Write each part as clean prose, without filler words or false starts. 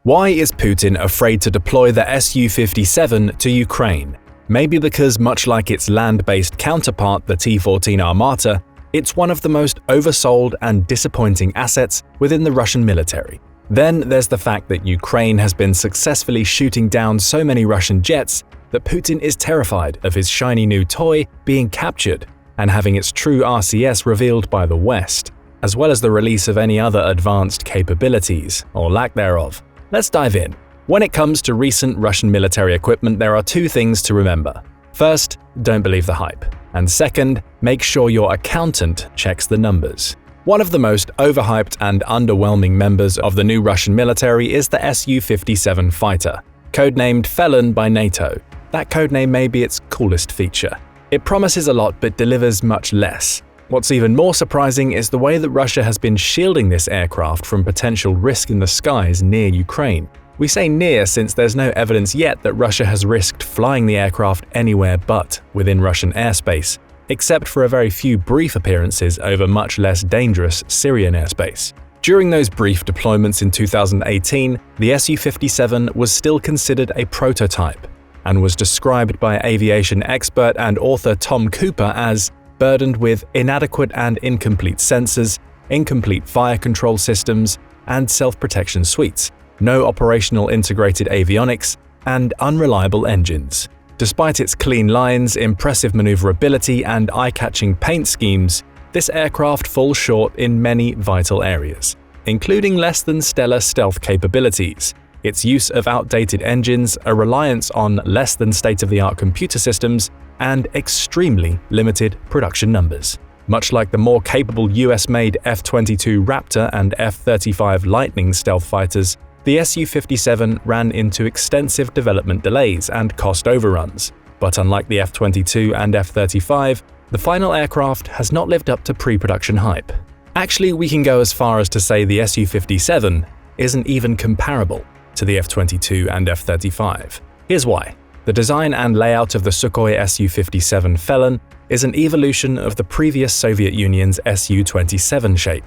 Why is Putin afraid to deploy the Su-57 to Ukraine? Maybe because, much like its land-based counterpart, the T-14 Armata, it's one of the most oversold and disappointing assets within the Russian military. Then there's the fact that Ukraine has been successfully shooting down so many Russian jets that Putin is terrified of his shiny new toy being captured and having its true RCS revealed by the West, as well as the release of any other advanced capabilities, or lack thereof. Let's dive in. When it comes to recent Russian military equipment, there are two things to remember. First, don't believe the hype. And second, make sure your accountant checks the numbers. One of the most overhyped and underwhelming members of the new Russian military is the Su-57 fighter, codenamed Felon by NATO. That codename may be its coolest feature. It promises a lot but delivers much less. What's even more surprising is the way that Russia has been shielding this aircraft from potential risk in the skies near Ukraine. We say near since there's no evidence yet that Russia has risked flying the aircraft anywhere but within Russian airspace, except for a very few brief appearances over much less dangerous Syrian airspace. During those brief deployments in 2018, the Su-57 was still considered a prototype and was described by aviation expert and author Tom Cooper as burdened with inadequate and incomplete sensors, incomplete fire control systems, and self-protection suites, no operational integrated avionics, and unreliable engines. Despite its clean lines, impressive maneuverability, and eye-catching paint schemes, this aircraft falls short in many vital areas, including less than stellar stealth capabilities, its use of outdated engines, a reliance on less than state-of-the-art computer systems, and extremely limited production numbers. Much like the more capable US-made F-22 Raptor and F-35 Lightning stealth fighters, the Su-57 ran into extensive development delays and cost overruns. But unlike the F-22 and F-35, the final aircraft has not lived up to pre-production hype. Actually, we can go as far as to say the Su-57 isn't even comparable to the F-22 and F-35. Here's why. The design and layout of the Sukhoi Su-57 Felon is an evolution of the previous Soviet Union's Su-27 shape,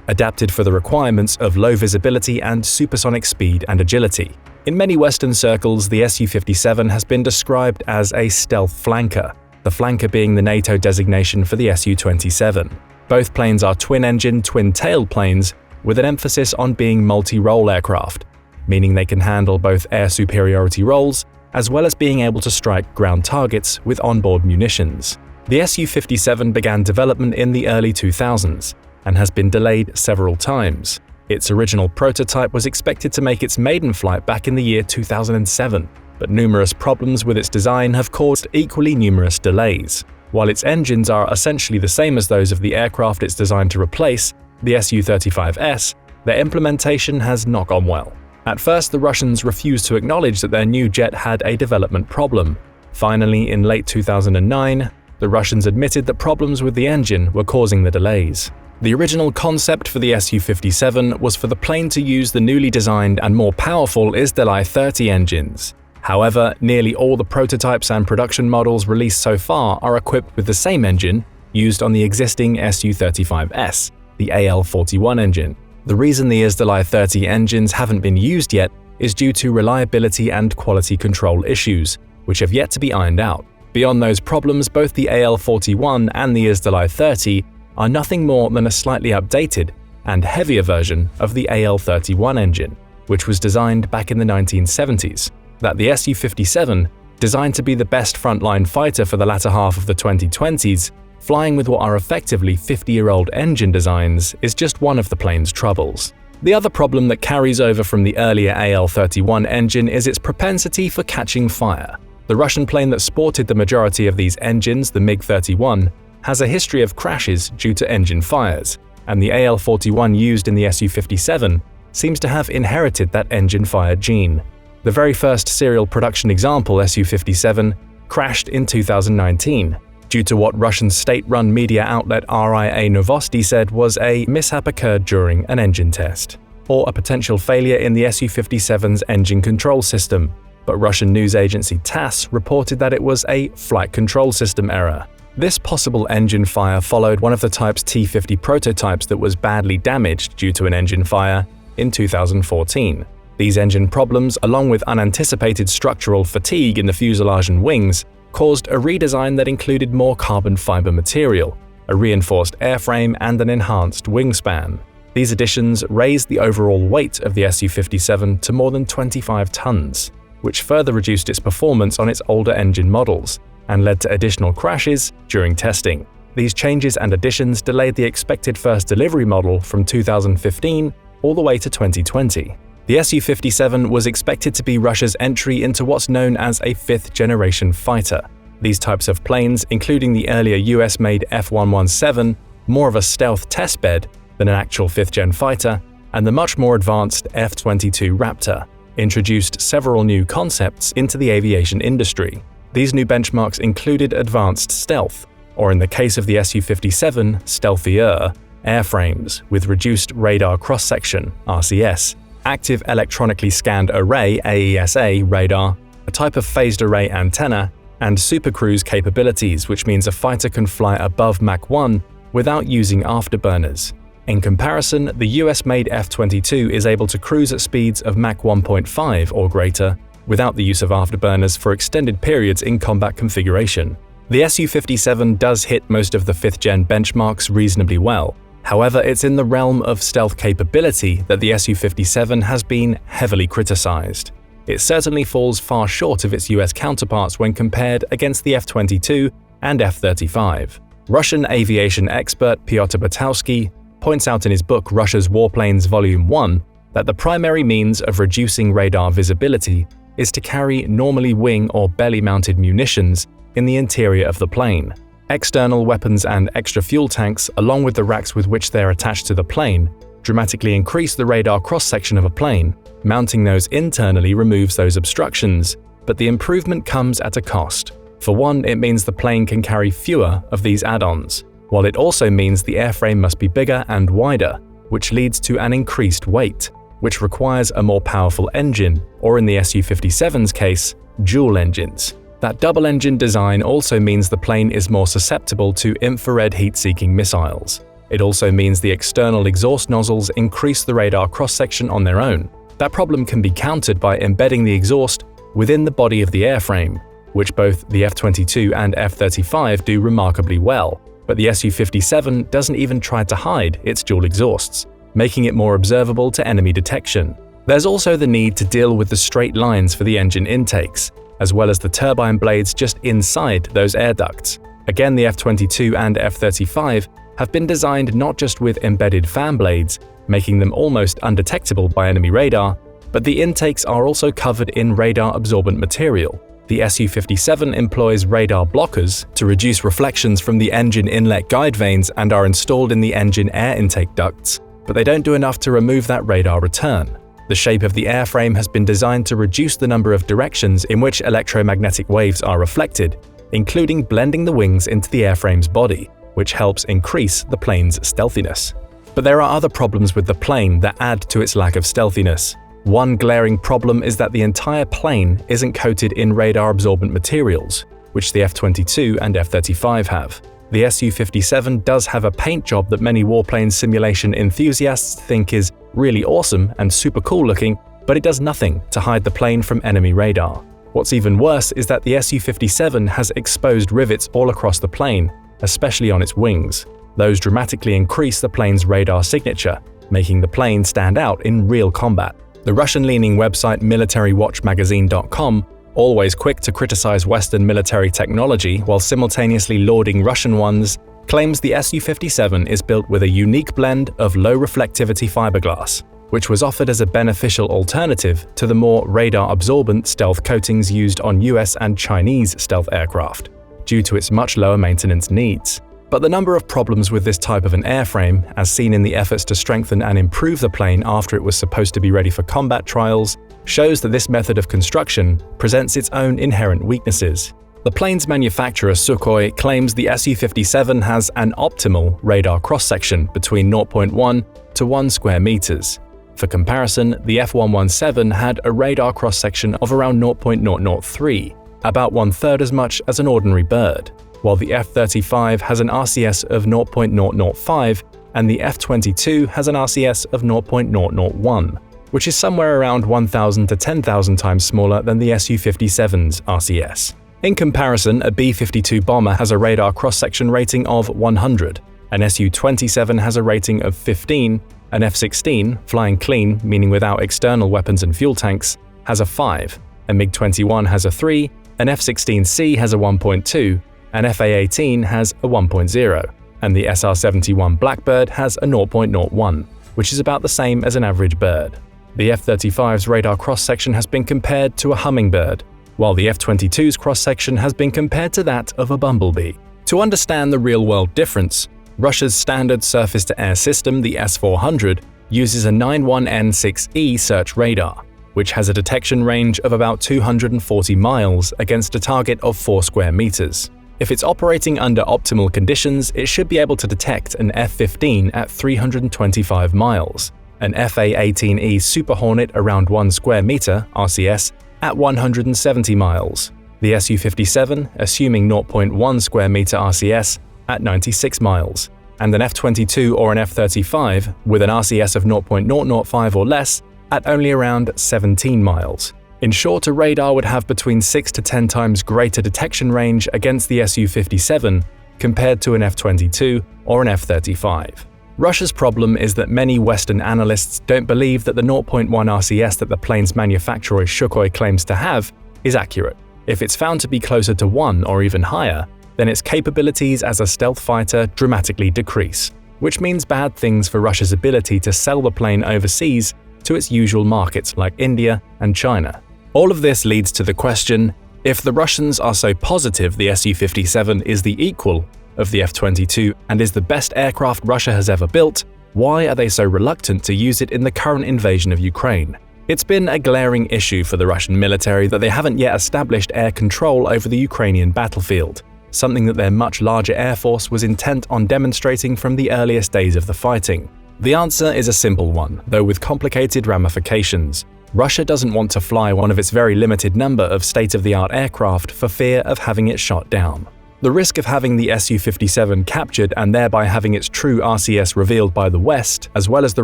adapted for the requirements of low visibility and supersonic speed and agility. In many Western circles, the Su-57 has been described as a stealth flanker, the flanker being the NATO designation for the Su-27. Both planes are twin-engine, twin-tailed planes with an emphasis on being multi-role aircraft, meaning they can handle both air superiority roles as well as being able to strike ground targets with onboard munitions. The Su-57 began development in the early 2000s and has been delayed several times. Its original prototype was expected to make its maiden flight back in the year 2007, but numerous problems with its design have caused equally numerous delays. While its engines are essentially the same as those of the aircraft it's designed to replace, the Su-35S, their implementation has not gone well. At first, the Russians refused to acknowledge that their new jet had a development problem. Finally, in late 2009, the Russians admitted that problems with the engine were causing the delays. The original concept for the Su-57 was for the plane to use the newly designed and more powerful Isdalai-30 engines. However, nearly all the prototypes and production models released so far are equipped with the same engine used on the existing Su-35S, the AL-41 engine. The reason the Isdalai-30 engines haven't been used yet is due to reliability and quality control issues, which have yet to be ironed out. Beyond those problems, both the AL-41 and the Isdalai-30 are nothing more than a slightly updated and heavier version of the AL-31 engine, which was designed back in the 1970s. That the Su-57, designed to be the best frontline fighter for the latter half of the 2020s, flying with what are effectively 50-year-old engine designs, is just one of the plane's troubles. The other problem that carries over from the earlier AL-31 engine is its propensity for catching fire. The Russian plane that sported the majority of these engines, the MiG-31, has a history of crashes due to engine fires, and the AL-41 used in the Su-57 seems to have inherited that engine fire gene. The very first serial production example, Su-57, crashed in 2019, due to what Russian state-run media outlet RIA Novosti said was a mishap occurred during an engine test, or a potential failure in the Su-57's engine control system, but Russian news agency TASS reported that it was a flight control system error. This possible engine fire followed one of the type's T-50 prototypes that was badly damaged due to an engine fire in 2014. These engine problems, along with unanticipated structural fatigue in the fuselage and wings, caused a redesign that included more carbon fiber material, a reinforced airframe, and an enhanced wingspan. These additions raised the overall weight of the Su-57 to more than 25 tons, which further reduced its performance on its older engine models and led to additional crashes during testing. These changes and additions delayed the expected first delivery model from 2015 all the way to 2020. The Su-57 was expected to be Russia's entry into what's known as a fifth-generation fighter. These types of planes, including the earlier US-made F-117, more of a stealth testbed than an actual fifth-gen fighter, and the much more advanced F-22 Raptor, introduced several new concepts into the aviation industry. These new benchmarks included advanced stealth, or in the case of the Su-57, stealthier, airframes with reduced radar cross-section (RCS), active electronically scanned array (AESA) radar, a type of phased array antenna, and supercruise capabilities, which means a fighter can fly above Mach 1 without using afterburners. In comparison, the US-made F-22 is able to cruise at speeds of Mach 1.5 or greater without the use of afterburners for extended periods in combat configuration. The Su-57 does hit most of the 5th-gen benchmarks reasonably well. However, it's in the realm of stealth capability that the Su-57 has been heavily criticized. It certainly falls far short of its US counterparts when compared against the F-22 and F-35. Russian aviation expert Pyotr Batowski points out in his book Russia's Warplanes Volume 1 that the primary means of reducing radar visibility is to carry normally wing or belly-mounted munitions in the interior of the plane. External weapons and extra fuel tanks, along with the racks with which they are attached to the plane, dramatically increase the radar cross-section of a plane. Mounting those internally removes those obstructions, but the improvement comes at a cost. For one, it means the plane can carry fewer of these add-ons, while it also means the airframe must be bigger and wider, which leads to an increased weight, which requires a more powerful engine, or in the Su-57's case, dual engines. That double-engine design also means the plane is more susceptible to infrared heat-seeking missiles. It also means the external exhaust nozzles increase the radar cross-section on their own. That problem can be countered by embedding the exhaust within the body of the airframe, which both the F-22 and F-35 do remarkably well, but the Su-57 doesn't even try to hide its dual exhausts, making it more observable to enemy detection. There's also the need to deal with the straight lines for the engine intakes, as well as the turbine blades just inside those air ducts. Again, the F-22 and F-35 have been designed not just with embedded fan blades, making them almost undetectable by enemy radar, but the intakes are also covered in radar-absorbent material. The Su-57 employs radar blockers to reduce reflections from the engine inlet guide vanes and are installed in the engine air intake ducts, but they don't do enough to remove that radar return. The shape of the airframe has been designed to reduce the number of directions in which electromagnetic waves are reflected, including blending the wings into the airframe's body, which helps increase the plane's stealthiness. But there are other problems with the plane that add to its lack of stealthiness. One glaring problem is that the entire plane isn't coated in radar-absorbent materials, which the F-22 and F-35 have. The Su-57 does have a paint job that many warplane simulation enthusiasts think is really awesome and super cool looking, but it does nothing to hide the plane from enemy radar. What's even worse is that the Su-57 has exposed rivets all across the plane, especially on its wings. Those dramatically increase the plane's radar signature, making the plane stand out in real combat. The Russian-leaning website militarywatchmagazine.com, always quick to criticize Western military technology while simultaneously lauding Russian ones, claims the Su-57 is built with a unique blend of low-reflectivity fiberglass, which was offered as a beneficial alternative to the more radar-absorbent stealth coatings used on US and Chinese stealth aircraft, due to its much lower maintenance needs. But the number of problems with this type of an airframe, as seen in the efforts to strengthen and improve the plane after it was supposed to be ready for combat trials, shows that this method of construction presents its own inherent weaknesses. The plane's manufacturer Sukhoi claims the Su-57 has an optimal radar cross-section between 0.1 to 1 square meters. For comparison, the F-117 had a radar cross-section of around 0.003, about 1/3 as much as an ordinary bird, while the F-35 has an RCS of 0.005 and the F-22 has an RCS of 0.001. which is somewhere around 1,000 to 10,000 times smaller than the Su-57's RCS. In comparison, a B-52 bomber has a radar cross-section rating of 100, an Su-27 has a rating of 15, an F-16, flying clean, meaning without external weapons and fuel tanks, has a 5, a MiG-21 has a 3, an F-16C has a 1.2, an F-A-18 has a 1.0, and the SR-71 Blackbird has a 0.01, which is about the same as an average bird. The F-35's radar cross-section has been compared to a hummingbird, while the F-22's cross-section has been compared to that of a bumblebee. To understand the real-world difference, Russia's standard surface-to-air system, the S-400, uses a 91N6E search radar, which has a detection range of about 240 miles against a target of 4 square meters. If it's operating under optimal conditions, it should be able to detect an F-15 at 325 miles, an F-A-18E Super Hornet around 1 square meter (RCS) at 170 miles, the Su-57, assuming 0.1 square meter RCS, at 96 miles, and an F-22 or an F-35 with an RCS of 0.005 or less at only around 17 miles. In short, a radar would have between 6 to 10 times greater detection range against the Su-57 compared to an F-22 or an F-35. Russia's problem is that many Western analysts don't believe that the 0.1 RCS that the plane's manufacturer Sukhoi claims to have is accurate. If it's found to be closer to 1 or even higher, then its capabilities as a stealth fighter dramatically decrease, which means bad things for Russia's ability to sell the plane overseas to its usual markets like India and China. All of this leads to the question, if the Russians are so positive the Su-57 is the equal of the F-22 and is the best aircraft Russia has ever built, why are they so reluctant to use it in the current invasion of Ukraine? It's been a glaring issue for the Russian military that they haven't yet established air control over the Ukrainian battlefield, something that their much larger air force was intent on demonstrating from the earliest days of the fighting. The answer is a simple one, though with complicated ramifications. Russia doesn't want to fly one of its very limited number of state-of-the-art aircraft for fear of having it shot down. The risk of having the Su-57 captured and thereby having its true RCS revealed by the West, as well as the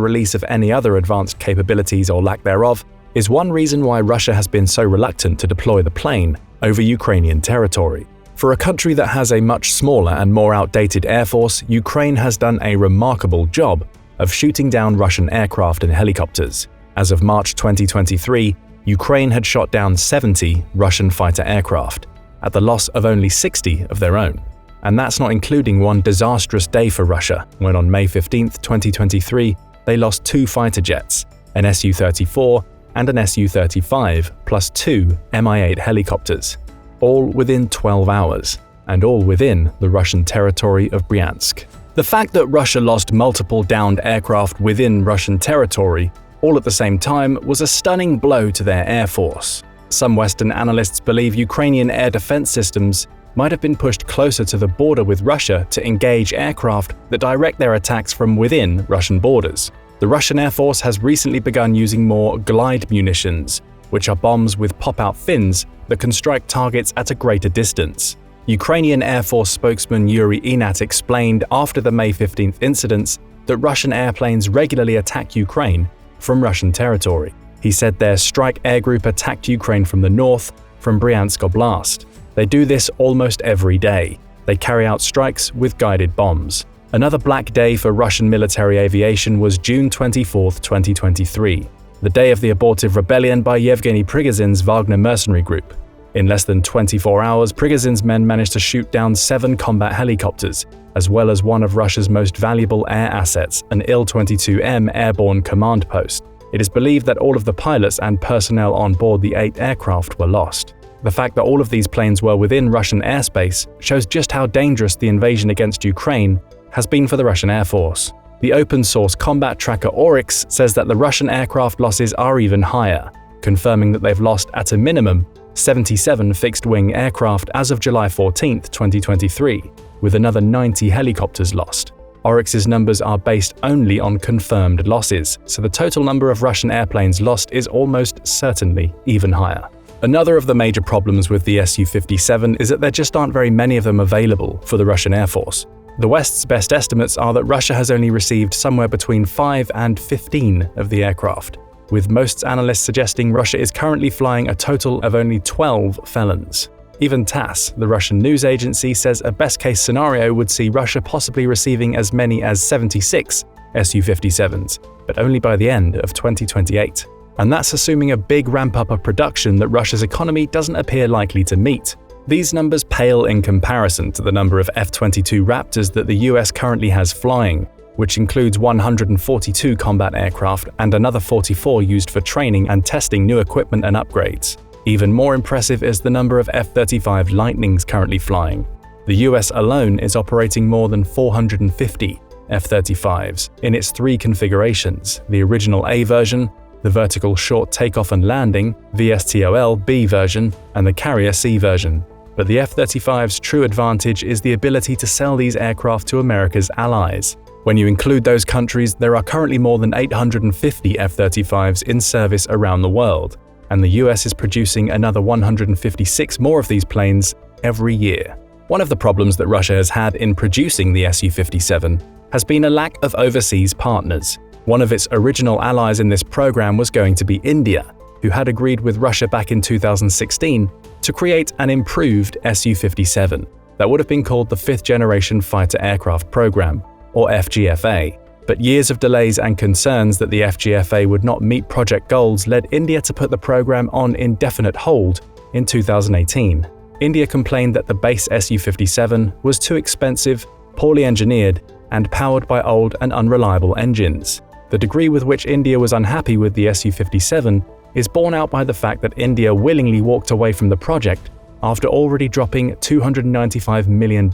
release of any other advanced capabilities or lack thereof, is one reason why Russia has been so reluctant to deploy the plane over Ukrainian territory. For a country that has a much smaller and more outdated air force, Ukraine has done a remarkable job of shooting down Russian aircraft and helicopters. As of March 2023, Ukraine had shot down 70 Russian fighter aircraft, at the loss of only 60 of their own. And that's not including one disastrous day for Russia, when on May 15, 2023, they lost 2 fighter jets, an Su-34 and an Su-35, plus 2 Mi-8 helicopters, all within 12 hours, and all within the Russian territory of Bryansk. The fact that Russia lost multiple downed aircraft within Russian territory all at the same time was a stunning blow to their air force. Some Western analysts believe Ukrainian air defense systems might have been pushed closer to the border with Russia to engage aircraft that direct their attacks from within Russian borders. The Russian Air Force has recently begun using more glide munitions, which are bombs with pop-out fins that can strike targets at a greater distance. Ukrainian Air Force spokesman Yuri Inat explained after the May 15th incidents that Russian airplanes regularly attack Ukraine from Russian territory. He said their strike air group attacked Ukraine from the north, from Bryansk Oblast. They do this almost every day. They carry out strikes with guided bombs. Another black day for Russian military aviation was June 24, 2023, the day of the abortive rebellion by Yevgeny Prigozhin's Wagner mercenary group. In less than 24 hours, Prigozhin's men managed to shoot down 7 combat helicopters, as well as one of Russia's most valuable air assets, an Il-22M airborne command post. It is believed that all of the pilots and personnel on board the 8 aircraft were lost. The fact that all of these planes were within Russian airspace shows just how dangerous the invasion against Ukraine has been for the Russian Air Force. The open-source combat tracker Oryx says that the Russian aircraft losses are even higher, confirming that they've lost at a minimum 77 fixed-wing aircraft as of July 14, 2023, with another 90 helicopters lost. Oryx's numbers are based only on confirmed losses, so the total number of Russian airplanes lost is almost certainly even higher. Another of the major problems with the Su-57 is that there just aren't very many of them available for the Russian Air Force. The West's best estimates are that Russia has only received somewhere between 5 and 15 of the aircraft. with most analysts suggesting Russia is currently flying a total of only 12 Felons. Even TASS, the Russian news agency, says a best-case scenario would see Russia possibly receiving as many as 76 Su-57s, but only by the end of 2028. And that's assuming a big ramp-up of production that Russia's economy doesn't appear likely to meet. These numbers pale in comparison to the number of F-22 Raptors that the US currently has flying, which includes 142 combat aircraft and another 44 used for training and testing new equipment and upgrades. Even more impressive is the number of F-35 Lightnings currently flying. The US alone is operating more than 450 F-35s in its three configurations: the original A version, the vertical short takeoff and landing (VSTOL) B version, and the carrier C version. But the F-35's true advantage is the ability to sell these aircraft to America's allies. When you include those countries, there are currently more than 850 F-35s in service around the world, and the US is producing another 156 more of these planes every year. One of the problems that Russia has had in producing the Su-57 has been a lack of overseas partners. One of its original allies in this program was going to be India, who had agreed with Russia back in 2016 to create an improved Su-57 that would have been called the Fifth Generation Fighter Aircraft Program, or FGFA. But years of delays and concerns that the FGFA would not meet project goals led India to put the program on indefinite hold in 2018. India complained that the base Su-57 was too expensive, poorly engineered, and powered by old and unreliable engines. The degree with which India was unhappy with the Su-57 is borne out by the fact that India willingly walked away from the project after already dropping $295 million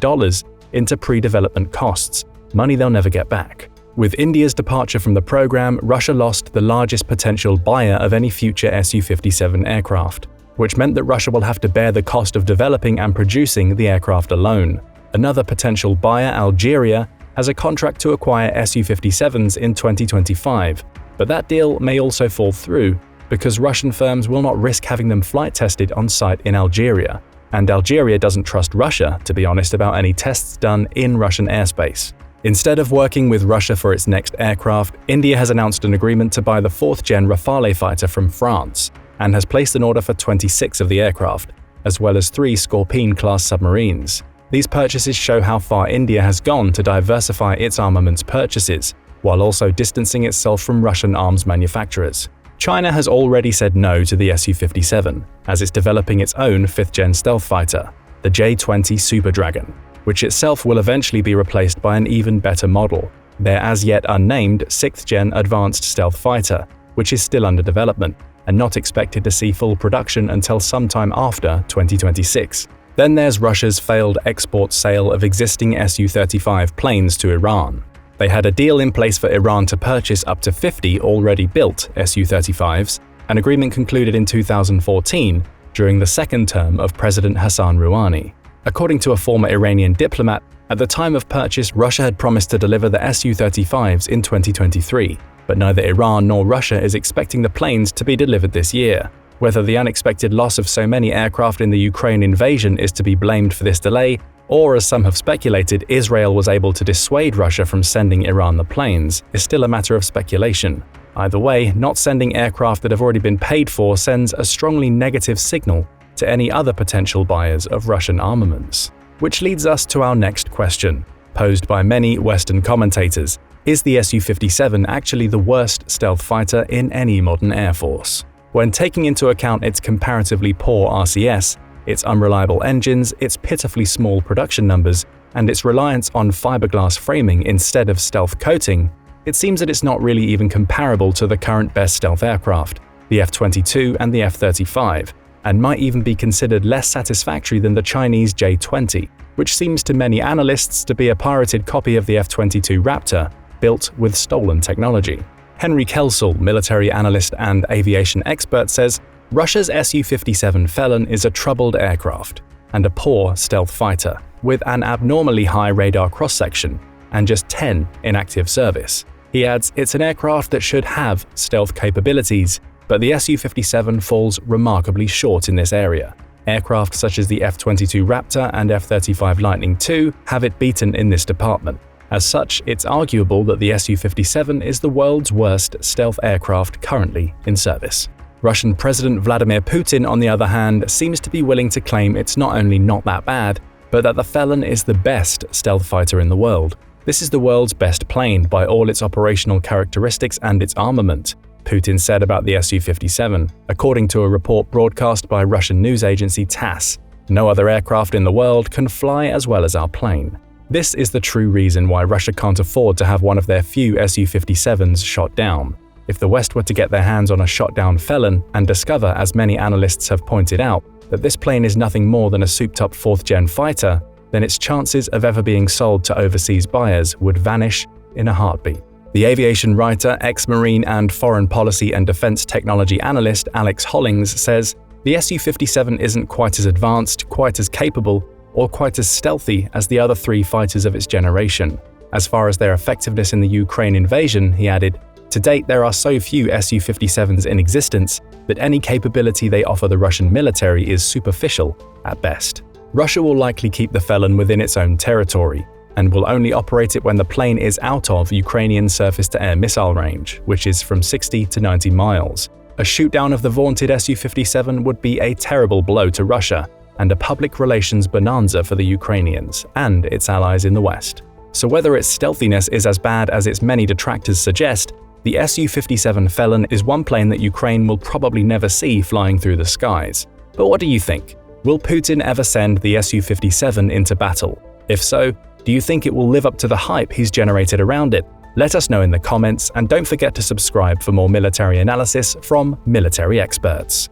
into pre-development costs, money they'll never get back. With India's departure from the program, Russia lost the largest potential buyer of any future Su-57 aircraft, which meant that Russia will have to bear the cost of developing and producing the aircraft alone. Another potential buyer, Algeria, has a contract to acquire Su-57s in 2025, but that deal may also fall through because Russian firms will not risk having them flight tested on site in Algeria, and Algeria doesn't trust Russia, to be honest, about any tests done in Russian airspace. Instead of working with Russia for its next aircraft, India has announced an agreement to buy the 4th-gen Rafale fighter from France and has placed an order for 26 of the aircraft, as well as 3 Scorpene-class submarines. These purchases show how far India has gone to diversify its armaments purchases, while also distancing itself from Russian arms manufacturers. China has already said no to the Su-57, as it's developing its own 5th-gen stealth fighter, the J-20 Super Dragon, which itself will eventually be replaced by an even better model, their as-yet unnamed 6th-gen advanced stealth fighter, which is still under development and not expected to see full production until sometime after 2026. Then there's Russia's failed export sale of existing Su-35 planes to Iran. They had a deal in place for Iran to purchase up to 50 already built Su-35s, an agreement concluded in 2014 during the second term of President Hassan Rouhani. According to a former Iranian diplomat, at the time of purchase, Russia had promised to deliver the Su-35s in 2023, but neither Iran nor Russia is expecting the planes to be delivered this year. Whether the unexpected loss of so many aircraft in the Ukraine invasion is to be blamed for this delay, or as some have speculated, Israel was able to dissuade Russia from sending Iran the planes, is still a matter of speculation. Either way, not sending aircraft that have already been paid for sends a strongly negative signal to any other potential buyers of Russian armaments. Which leads us to our next question, posed by many Western commentators. Is the Su-57 actually the worst stealth fighter in any modern air force? When taking into account its comparatively poor RCS, its unreliable engines, its pitifully small production numbers, and its reliance on fiberglass framing instead of stealth coating, it seems that it's not really even comparable to the current best stealth aircraft, the F-22 and the F-35, and might even be considered less satisfactory than the Chinese J-20, which seems to many analysts to be a pirated copy of the F-22 Raptor, built with stolen technology. Henry Kelsall, military analyst and aviation expert, says, Russia's Su-57 Felon is a troubled aircraft and a poor stealth fighter, with an abnormally high radar cross-section and just 10 in active service. He adds, it's an aircraft that should have stealth capabilities, but the Su-57 falls remarkably short in this area. Aircraft such as the F-22 Raptor and F-35 Lightning II have it beaten in this department. As such, it's arguable that the Su-57 is the world's worst stealth aircraft currently in service. Russian President Vladimir Putin, on the other hand, seems to be willing to claim it's not only not that bad, but that the Felon is the best stealth fighter in the world. This is the world's best plane by all its operational characteristics and its armament, Putin said about the Su-57, according to a report broadcast by Russian news agency TASS. No other aircraft in the world can fly as well as our plane. This is the true reason why Russia can't afford to have one of their few Su-57s shot down. If the West were to get their hands on a shot-down Felon and discover, as many analysts have pointed out, that this plane is nothing more than a souped-up 4th-gen fighter, then its chances of ever being sold to overseas buyers would vanish in a heartbeat. The aviation writer, ex-Marine and foreign policy and defense technology analyst Alex Hollings says, "The Su-57 isn't quite as advanced, quite as capable, or quite as stealthy as the other 3 fighters of its generation. As far as their effectiveness in the Ukraine invasion," he added, "to date there are so few Su-57s in existence that any capability they offer the Russian military is superficial at best." Russia will likely keep the Felon within its own territory, and will only operate it when the plane is out of Ukrainian surface-to-air missile range, which is from 60 to 90 miles. A shoot-down of the vaunted Su-57 would be a terrible blow to Russia, and a public relations bonanza for the Ukrainians and its allies in the West. So whether its stealthiness is as bad as its many detractors suggest, the Su-57 Felon is one plane that Ukraine will probably never see flying through the skies. But what do you think? Will Putin ever send the Su-57 into battle? If so, do you think it will live up to the hype he's generated around it? Let us know in the comments, and don't forget to subscribe for more military analysis from military experts.